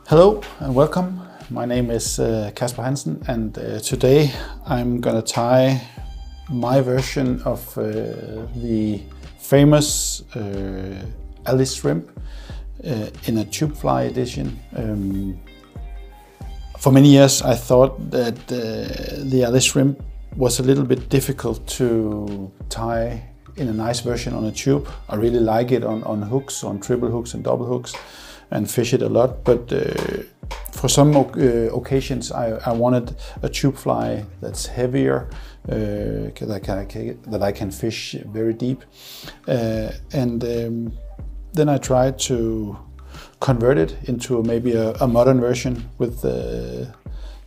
Hello and welcome. My name is Casper Hansen, and today I'm gonna tie my version of the famous Ally shrimp in a tubefly edition. For many years I thought that the Ally shrimp was a little bit difficult to tie in a nice version on a tube. I really like it on hooks, on treble hooks and double hooks, and fish it a lot, but for some occasions I wanted a tube fly that's heavier, that I can fish very deep, and then I tried to convert it into maybe a modern version with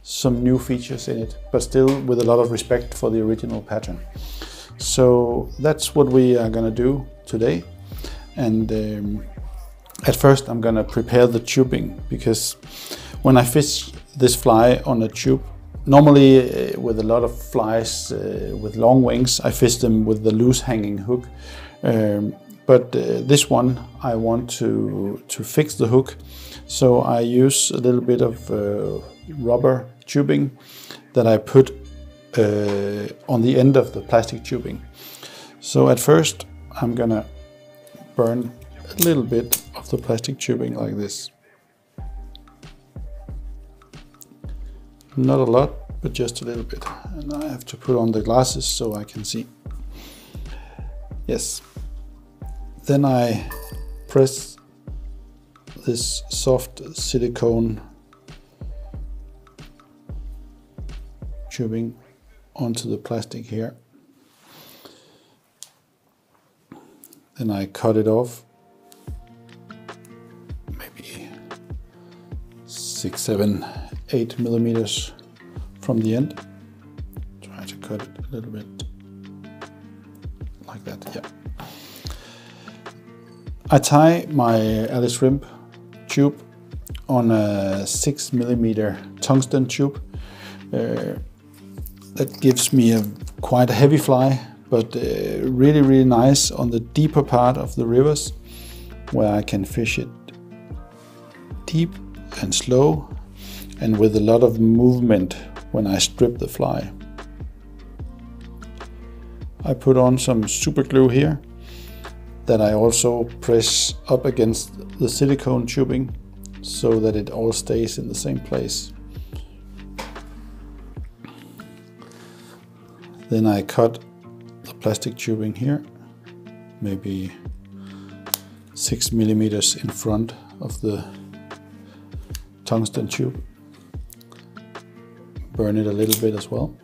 some new features in it, but still with a lot of respect for the original pattern. So that's what we are gonna do today. And at first I'm gonna prepare the tubing, because when I fish this fly on a tube, normally with a lot of flies with long wings, I fish them with the loose hanging hook. But this one I want to fix the hook, so I use a little bit of rubber tubing that I put on the end of the plastic tubing. So at first I'm gonna burn a little bit of the plastic tubing like this. Not a lot, but just a little bit. And I have to put on the glasses so I can see. Yes. Then I press this soft silicone tubing onto the plastic here. Then I cut it off, maybe 6, 7, 8 millimeters from the end. Try to cut it a little bit like that, yeah. I tie my Ally shrimp tube on a 6 millimeter tungsten tube. That gives me quite a heavy fly, but really nice on the deeper part of the rivers, where I can fish it deep and slow and with a lot of movement when I strip the fly. I put on some super glue here that I also press up against the silicone tubing so that it all stays in the same place. Then I cut the plastic tubing here, maybe 6 millimeters in front of the tungsten tube. Burn it a little bit as well.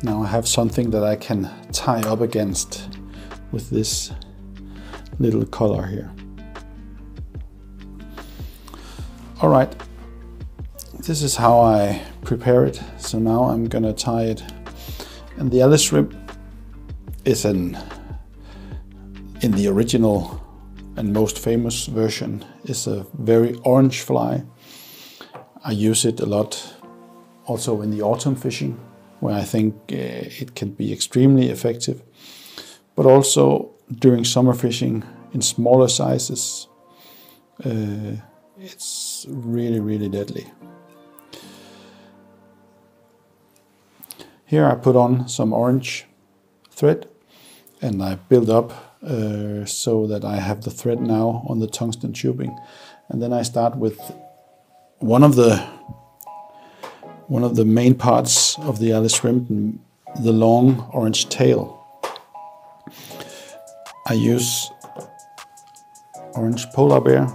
Now I have something that I can tie up against with this little collar here. All right, this is how I prepare it. So now I'm gonna tie it. And the Ally shrimp is in the original and most famous version, is a very orange fly. I use it a lot also in the autumn fishing, where I think it can be extremely effective, but also during summer fishing in smaller sizes. It's really deadly. Here I put on some orange thread and I build up so that I have the thread now on the tungsten tubing. And then I start with one of the main parts of the Ally shrimp, the long orange tail. I use orange polar bear,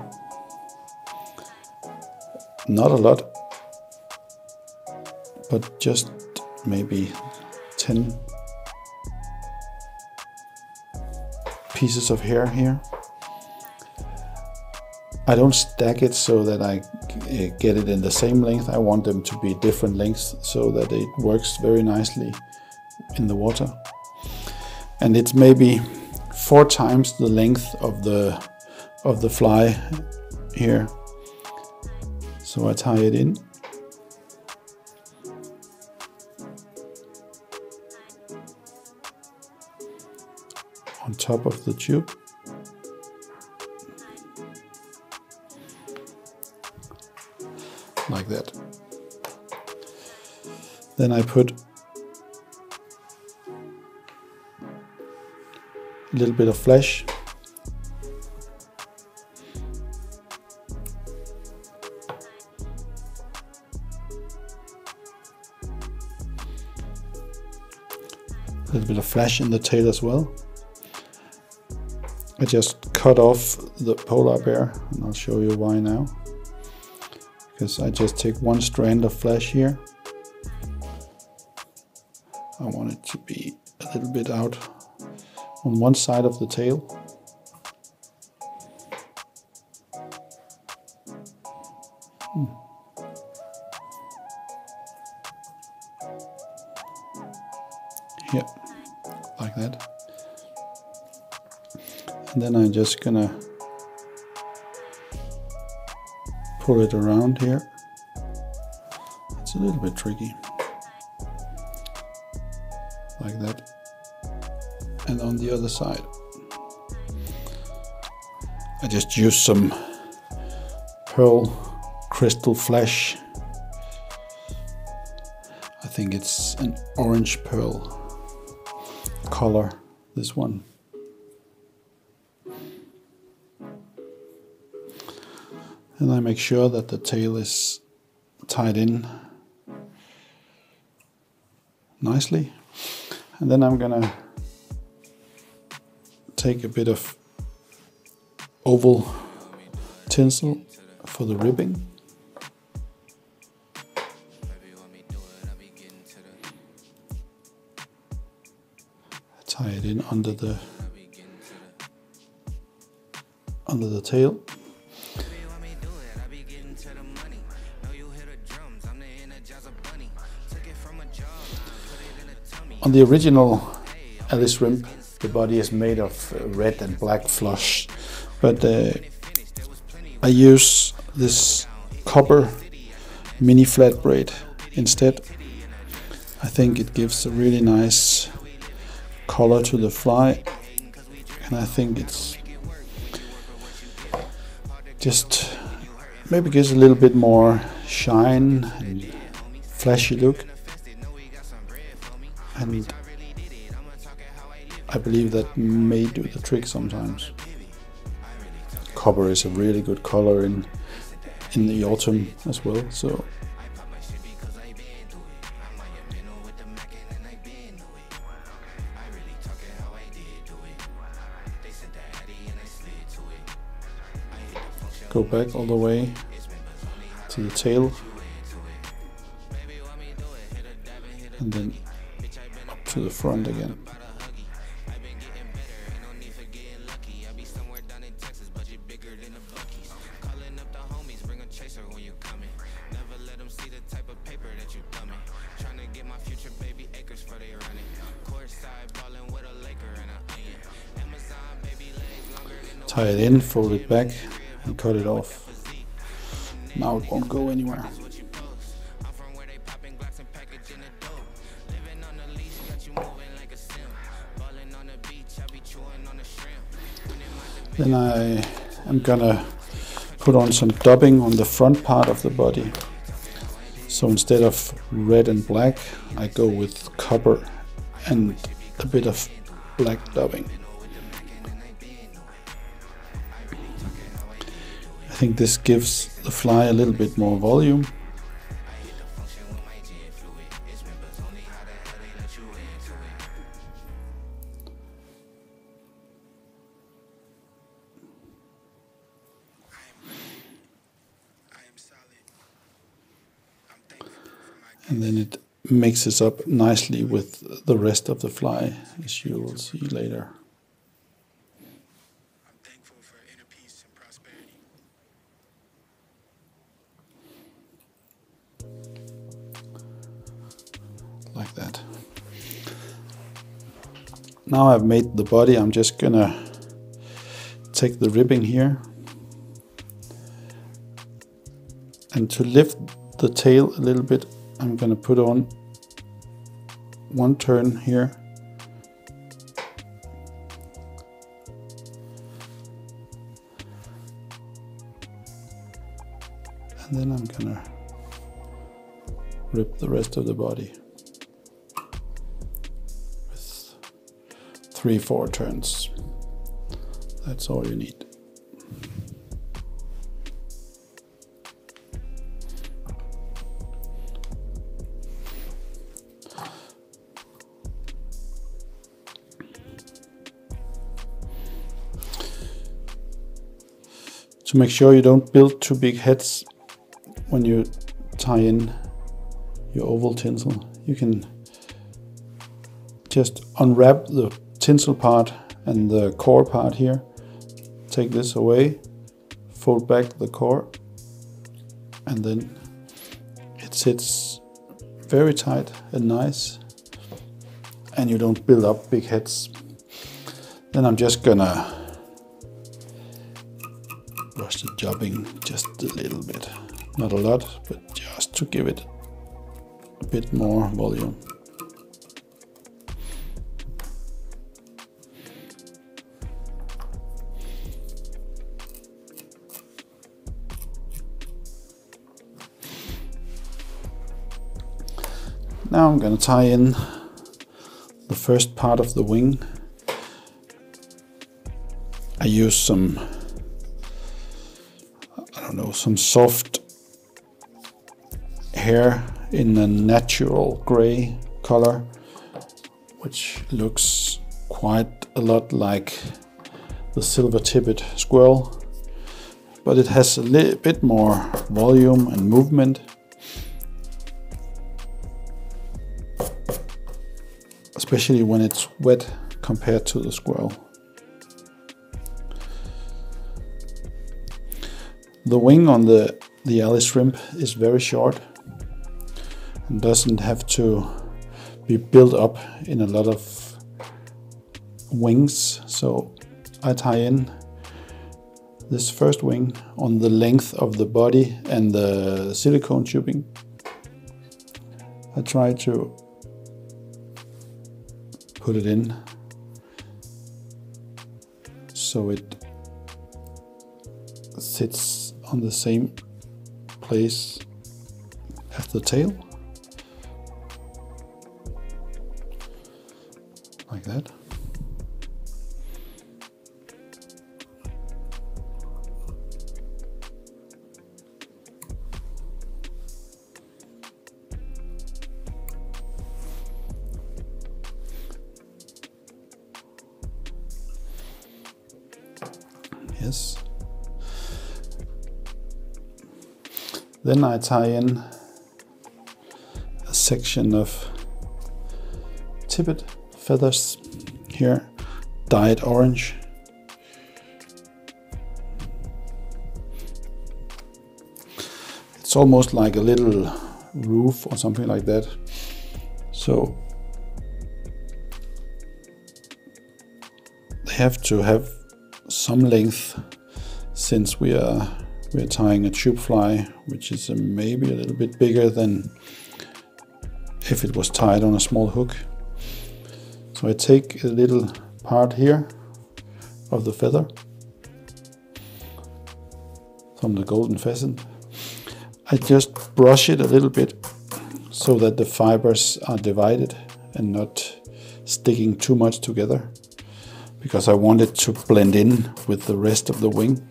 not a lot, but just maybe 10 pieces of hair here. I don't stack it so that I get it in the same length. I want them to be different lengths so that it works very nicely in the water. And it's maybe 4 times the length of the fly here. So I tie it in top of the tube. Like that. Then I put a little bit of flesh. A little bit of flesh in the tail as well. I just cut off the polar bear, and I'll show you why now. Because I just take one strand of flesh here. I want it to be a little bit out on one side of the tail. Here, like that. And then I'm just gonna pull it around here. It's a little bit tricky. Like that. And on the other side, I just use some pearl crystal flesh. I think it's an orange pearl color, this one. And I make sure that the tail is tied in nicely. And then I'm gonna take a bit of oval tinsel for the ribbing. Tie it in under the tail. On the original Ally shrimp, the body is made of red and black flush, but I use this copper mini flat braid instead. I think it gives a really nice color to the fly, and I think it's just maybe gives a little bit more shine and flashy look. And I believe that may do the trick sometimes. Copper is a really good color in the autumn as well, so go back all the way to the tail and then up to the front again. Tie it in, fold it back and cut it off. Now it won't go anywhere. Then I am gonna put on some dubbing on the front part of the body. So instead of red and black, I go with copper and a bit of black dubbing. I think this gives the fly a little bit more volume. And then it mixes up nicely with the rest of the fly, as you will see later. Like that. Now I've made the body, I'm just gonna take the ribbing here, and to lift the tail a little bit, I'm gonna put on one turn here And then I'm gonna rip the rest of the body with 3-4 turns. That's all you need. To make sure you don't build too big heads when you tie in your oval tinsel, you can just unwrap the tinsel part and the core part here. Take this away, fold back the core, and then it sits very tight and nice, and you don't build up big heads. Then I'm just gonna brush the jobbing just a little bit. Not a lot, but just to give it a bit more volume. Now I'm going to tie in the first part of the wing. I use some, I don't know, some soft hair in a natural gray color, which looks quite a lot like the silver-tipped squirrel, but it has a little bit more volume and movement. Especially when it's wet compared to the squirrel. The wing on the Ally shrimp is very short and doesn't have to be built up in a lot of wings. So I tie in this first wing on the length of the body and the silicone tubing. I try to put it in so it sits on the same place as the tail, like that. Yes. Then I tie in a section of tippet feathers here, dyed orange. It's almost like a little roof or something like that. So they have to have some length, since we are tying a tubefly, which is maybe a little bit bigger than if it was tied on a small hook. So I take a little part here of the feather from the golden pheasant. I just brush it a little bit so that the fibers are divided and not sticking too much together, because I want it to blend in with the rest of the wing.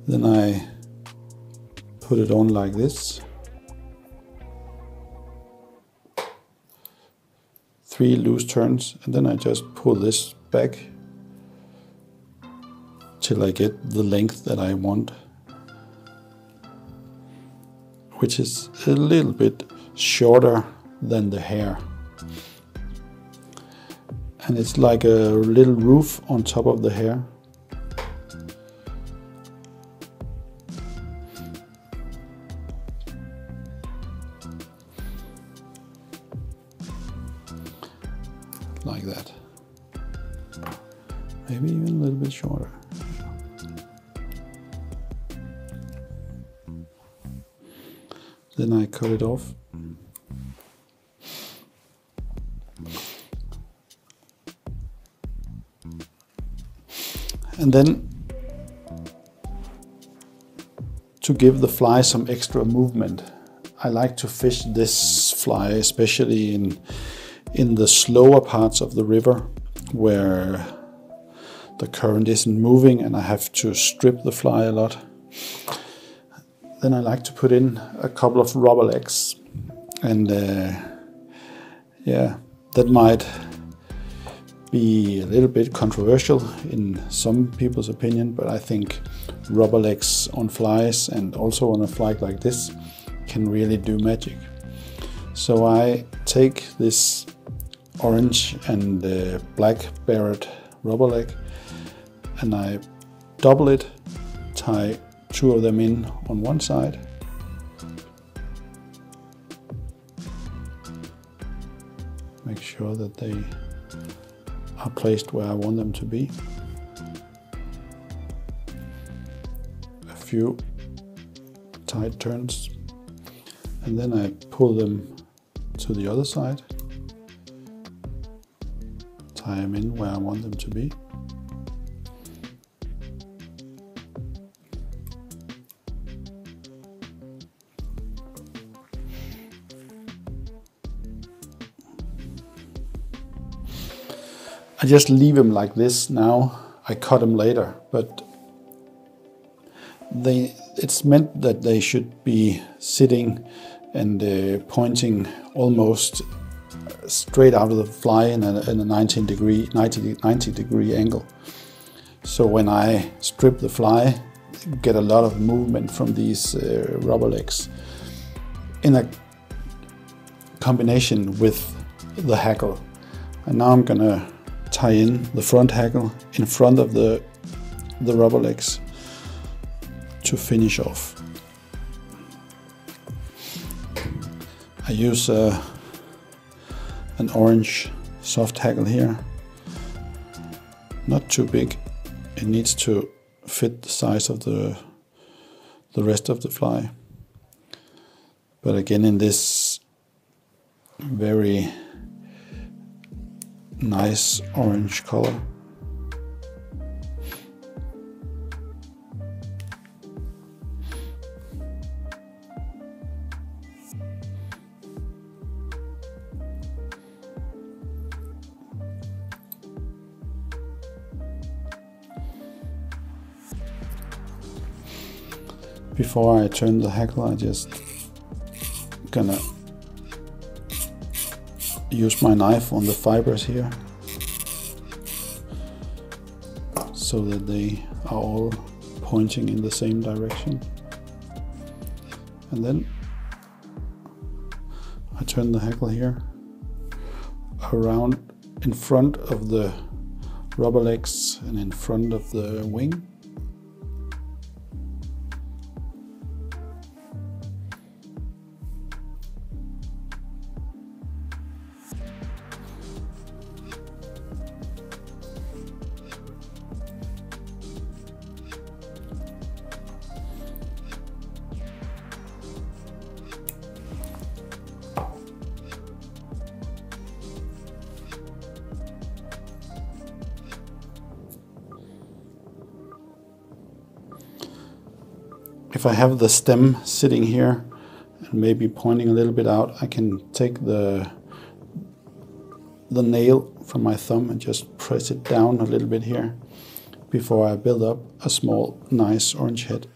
Then I put it on like this. 3 loose turns, and then I just pull this back till I get the length that I want, which is a little bit shorter than the hair. And it's like a little roof on top of the hair. Like that. Maybe even a little bit shorter. Then I cut it off. And then to give the fly some extra movement. I like to fish this fly especially in the slower parts of the river where the current isn't moving and I have to strip the fly a lot. Then I like to put in a couple of rubber legs, and yeah, that might be a little bit controversial in some people's opinion, but I think rubber legs on flies and also on a fly like this can really do magic. So I take this orange and black barred rubber leg and I double it, tie 2 of them in on one side, make sure that they are placed where I want them to be. A few tight turns, and then I pull them to the other side, tie them in where I want them to be. I just leave them like this now. I cut them later, but it's meant that they should be sitting and pointing almost straight out of the fly in a 90 degree angle. So when I strip the fly, get a lot of movement from these rubber legs in a combination with the hackle. And now I'm gonna tie in the front hackle in front of the rubber legs to finish off. I use an orange soft hackle here, not too big. It needs to fit the size of the rest of the fly, but again in this very nice orange color. Before I turn the hackle, I just gonna use my knife on the fibers here so that they are all pointing in the same direction, and then I turn the hackle here around in front of the rubber legs and in front of the wing. If I have the stem sitting here and maybe pointing a little bit out, I can take the nail from my thumb and just press it down a little bit here before I build up a small, nice orange head.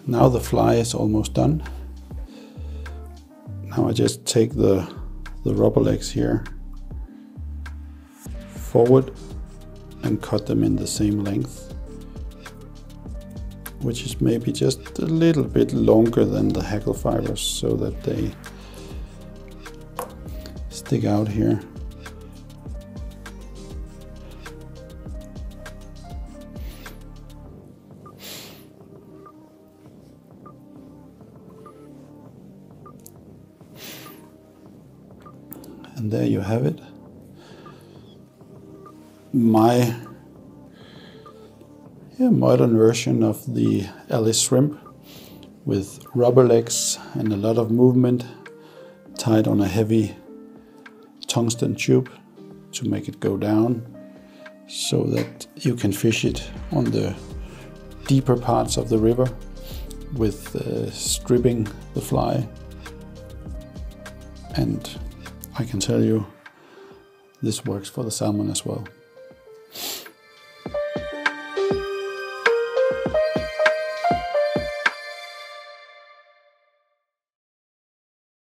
Now the fly is almost done. Now I just take the rubber legs here forward and cut them in the same length, which is maybe just a little bit longer than the hackle fibers, so that they stick out here. And there you have it. My modern version of the Ally shrimp with rubber legs and a lot of movement tied on a heavy tungsten tube to make it go down so that you can fish it on the deeper parts of the river with stripping the fly. And I can tell you, this works for the salmon as well.